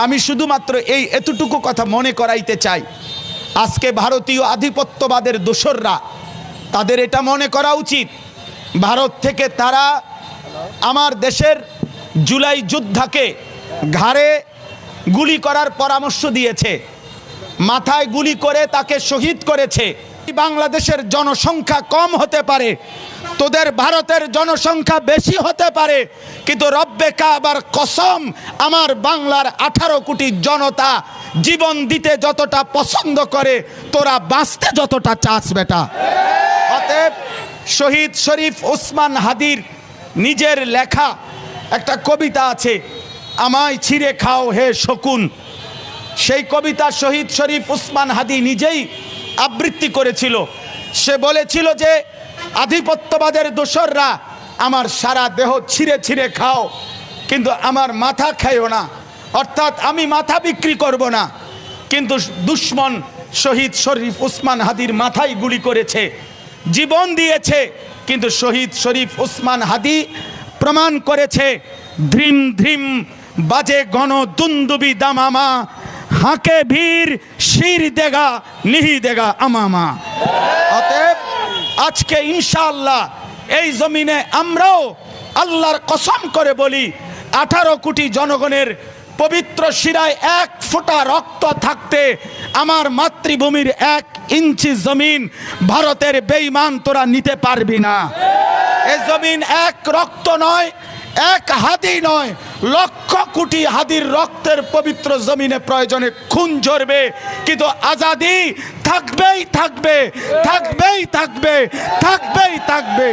আমি শুধুমাত্র এতটুকু কথা মনে করাইতে চাই, আজকে ভারতীয় আধিপত্যবাদের দোসররা, তাদের এটা মনে করা উচিত, ভারত থেকে তারা আমার দেশের জুলাই যোদ্ধাকে ঘাড়ে গুলি করার পরামর্শ দিয়েছে, মাথায় গুলি করে তাকে শহীদ করেছে। বাংলাদেশের জনসংখ্যা কম হতে পারে, তোদের ভারতের জনসংখ্যা বেশি হতে পারে, কিন্তু রব্বে কাবার কসম, আমার বাংলার 18 কোটি জনতা জীবন দিতে যতটা পছন্দ করে, তোরা বাঁচতে যতটা চাস বেটা। অতএব শহীদ শরীফ ওসমান হাদির নিজের লেখা একটা কবিতা আছে, আমায় ছিঁড়ে খাও হে শকুন। সেই কবিতা শহীদ শরীফ ওসমান হাদি নিজেই আবৃত্তি করেছিল। সে বলেছিল যে আধিপত্যবাদের দোসররা আমার সারা দেহ ছিঁড়ে ছিঁড়ে খাও, কিন্তু আমার মাথা খাইও না, অর্থাৎ আমি মাথা বিক্রি করব না। কিন্তু দুশ্মন শহীদ শরীফ ওসমান হাদির মাথায় গুলি করেছে, জীবন দিয়েছে, কিন্তু শহীদ শরীফ ওসমান হাদি প্রমাণ করেছে, ধ্রিম ধ্রিম বাজে গণ দুন্দুবি দামামা, হাঁকে ভীর শির দেগা নিহি দেগা আমামা। অতএব আজকে ইনশাআল্লাহ এই জমিনে আমরাও আল্লাহর কসম করে বলি, 18 কোটি জনগণের পবিত্র শিরায় 1 ফোঁটা রক্ত থাকতে আমার মাতৃভূমির 1 ইঞ্চি জমিন ভারতের বেঈমান তোরা নিতে পারবি না। এ জমিন 1 রক্ত নয়, 1 হাদি নয়, লক্ষ কোটি হাদির রক্তের পবিত্র জমিনে প্রয়োজনে খুন ঝরবে, কিন্তু আজাদি থাকবেই থাকবে, থাকবেই থাকবে, থাকবেই থাকবে।